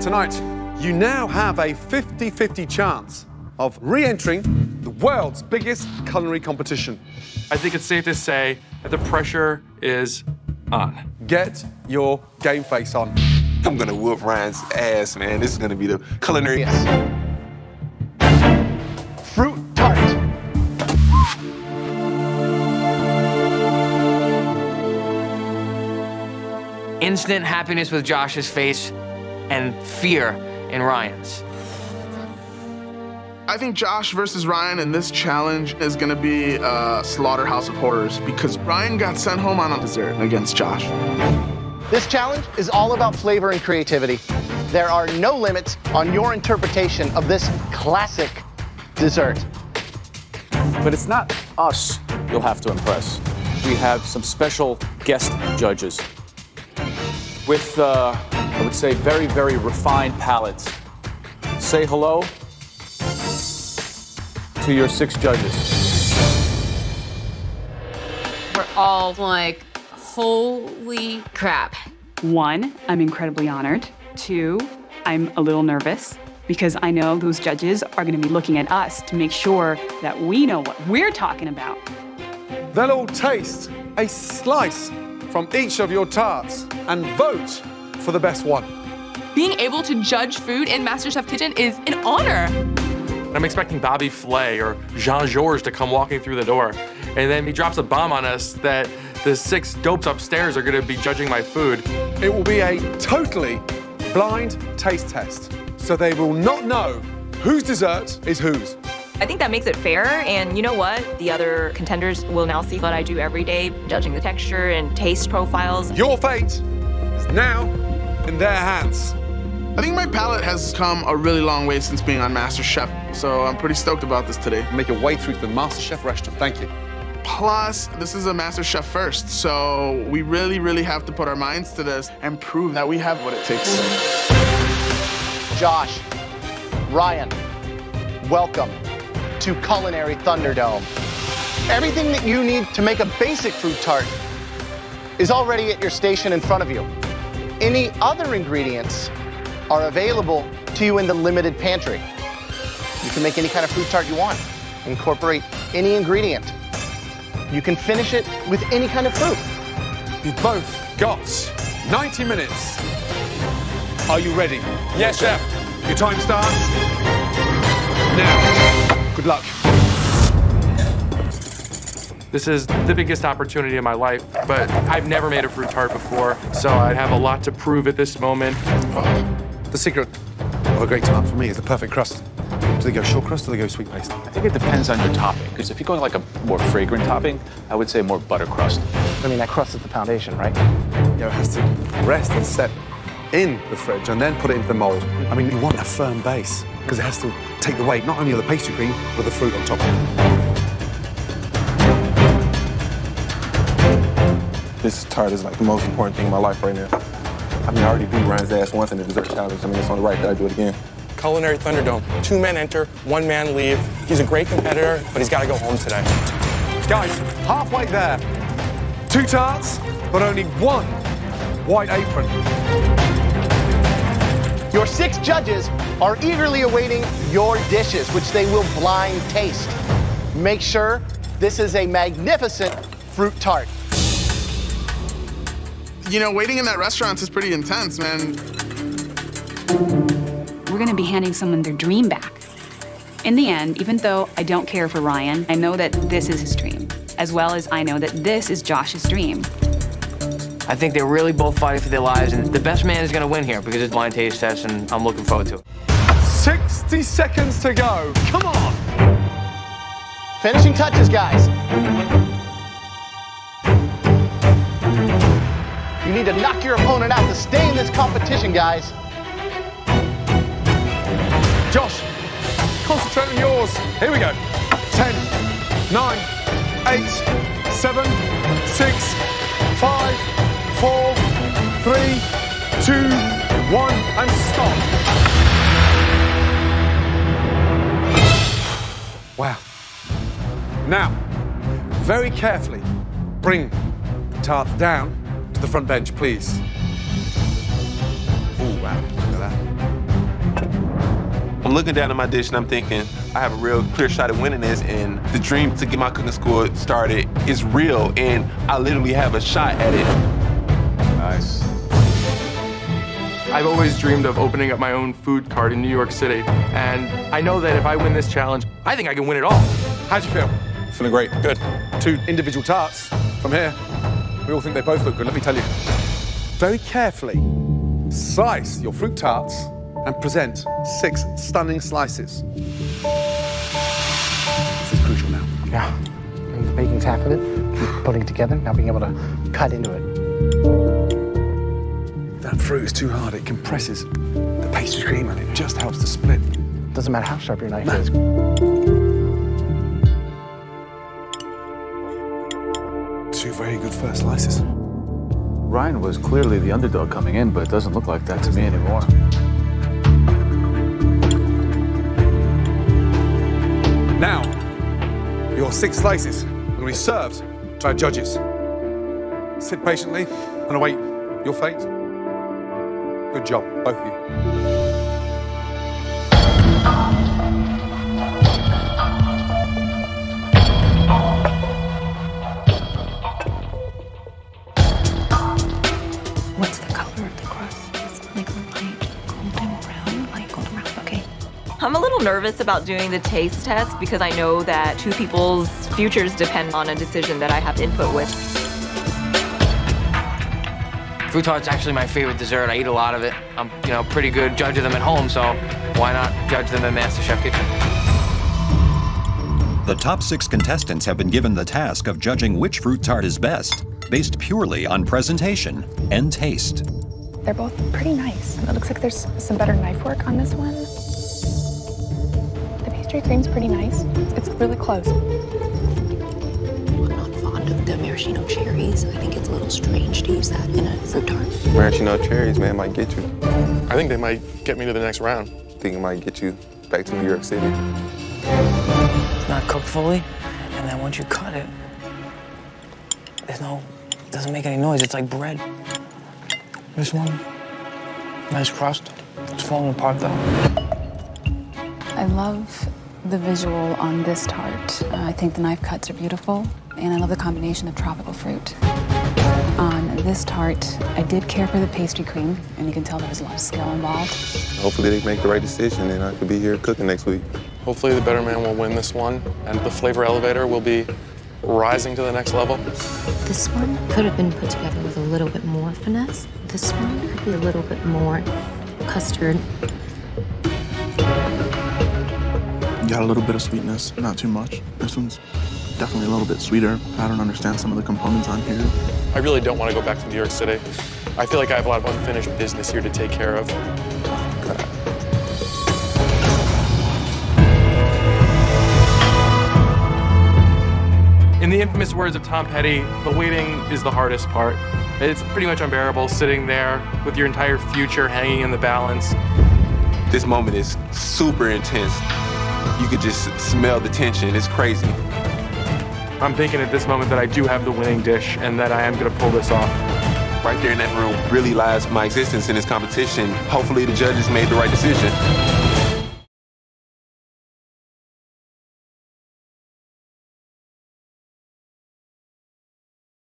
tonight, you now have a 50-50 chance of re-entering the world's biggest culinary competition. I think it's safe to say that the pressure is on. Get your game face on. I'm gonna whoop Ryan's ass, man. This is gonna be the culinary. Fruit tart. Instant happiness with Josh's face and fear in Ryan's. I think Josh versus Ryan in this challenge is gonna be a slaughterhouse of horrors because Ryan got sent home on a dessert against Josh. This challenge is all about flavor and creativity. There are no limits on your interpretation of this classic dessert. But it's not us you'll have to impress. We have some special guest judges with, I would say, very, very refined palates. Say hello to your 6 judges. We're all like, holy crap. 1, I'm incredibly honored. 2, I'm a little nervous because I know those judges are going to be looking at us to make sure that we know what we're talking about. They'll all taste a slice from each of your tarts and vote for the best one. Being able to judge food in MasterChef Kitchen is an honor. I'm expecting Bobby Flay or Jean-Georges to come walking through the door, and then he drops a bomb on us that the 6 dopes upstairs are gonna be judging my food. It will be a totally blind taste test, so they will not know whose dessert is whose. I think that makes it fair, and you know what? The other contenders will now see what I do every day, judging the texture and taste profiles. Your fate is now in their hands. I think my palate has come a really long way since being on MasterChef, so I'm pretty stoked about this today. Make your way through to the MasterChef restaurant. Thank you. Plus, this is a MasterChef first, so we really, really have to put our minds to this and prove that we have what it takes. Josh, Ryan, welcome to Culinary Thunderdome. Everything that you need to make a basic fruit tart is already at your station in front of you. Any other ingredients are available to you in the limited pantry. You can make any kind of fruit tart you want. Incorporate any ingredient. You can finish it with any kind of fruit. You've both got 90 minutes. Are you ready? Yes, chef. Your time starts now. Good luck. This is the biggest opportunity in my life, but I've never made a fruit tart before, so I have a lot to prove at this moment. The secret of a great tart for me is the perfect crust. Do they go short crust or do they go sweet paste? I think it depends on your topping, because if you're going like a more fragrant topping, I would say more butter crust. I mean, that crust is the foundation, right? You know, it has to rest and set in the fridge and then put it into the mold. I mean, you want a firm base because it has to take the weight not only of the pastry cream, but the fruit on top. This tart is like the most important thing in my life right now. I mean, I already beat Ryan's ass once in the dessert challenge. I mean, it's only right that I do it again. Culinary Thunderdome. 2 men enter, 1 man leave. He's a great competitor, but he's got to go home today. Guys, halfway there. 2 tarts, but only 1 white apron. Your 6 judges are eagerly awaiting your dishes, which they will blind taste. Make sure this is a magnificent fruit tart. You know, waiting in that restaurant is pretty intense, man. We're gonna be handing someone their dream back. In the end, even though I don't care for Ryan, I know that this is his dream, as well as I know that this is Josh's dream. I think they're really both fighting for their lives, and the best man is gonna win here because it's a blind taste test, and I'm looking forward to it. 60 seconds to go. Come on. Finishing touches, guys. You need to knock your opponent out to stay in this competition, guys. Josh, concentrate on yours. Here we go. 10, 9, 8, 7, 6, 5, 4, 3, 2, 1, and stop. Wow. Now, very carefully, bring the tarts down to the front bench, please. Oh, wow, look at that. looking down at my dish and I'm thinking, I have a real clear shot at winning this, and the dream to get my cooking school started is real, and I literally have a shot at it. Nice. I've always dreamed of opening up my own food cart in New York City, and I know that if I win this challenge, I think I can win it all. How'd you feel? Feeling great. Good. 2 individual tarts from here. We all think they both look good, let me tell you. Very carefully slice your fruit tarts and present 6 stunning slices. This is crucial now. Yeah, the baking's half of it. Keep putting it together, now being able to cut into it. That fruit is too hard, it compresses the pastry cream and it just helps to split. Doesn't matter how sharp your knife is. 2 very good first slices. Ryan was clearly the underdog coming in, but it doesn't look like that to me anymore. Now, your 6 slices are going to be served to our judges. Sit patiently and await your fate. Good job, both of you. What's the color of the crust? It's like light golden brown, light golden brown, okay. I'm a little nervous about doing the taste test because I know that 2 people's futures depend on a decision that I have input with. Fruit tart's actually my favorite dessert. I eat a lot of it. I'm, pretty good judge of them at home, so why not judge them in Masterchef kitchen? The top 6 contestants have been given the task of judging which fruit tart is best, based purely on presentation and taste. They're both pretty nice. It looks like there's some better knife work on this one. The pastry cream's pretty nice. It's really close. I'm not fond of the maraschino cherries. I think it's a little strange to use that in a fruit tart. Maraschino cherries, man, might get you. I think they might get me to the next round. I think it might get you back to New York City. It's not cooked fully, and then once you cut it, it doesn't make any noise. It's like bread. This one, nice crust. It's falling apart though. I love the visual on this tart. I think the knife cuts are beautiful, and I love the combination of tropical fruit. On this tart, I did care for the pastry cream, and you can tell there was a lot of skill involved. Hopefully they make the right decision and I could be here cooking next week. Hopefully the better man will win this one, and the flavor elevator will be rising to the next level. This one could have been put together with a little bit more finesse. This one could be a little bit more custard. Got a little bit of sweetness, not too much. This one's definitely a little bit sweeter. I don't understand some of the components on here. I really don't want to go back to New York City. I feel like I have a lot of unfinished business here to take care of. In the infamous words of Tom Petty, the waiting is the hardest part. It's pretty much unbearable sitting there with your entire future hanging in the balance. This moment is super intense. You could just smell the tension. It's crazy. I'm thinking at this moment that I do have the winning dish and that I am going to pull this off. Right there in that room really lies my existence in this competition. Hopefully the judges made the right decision.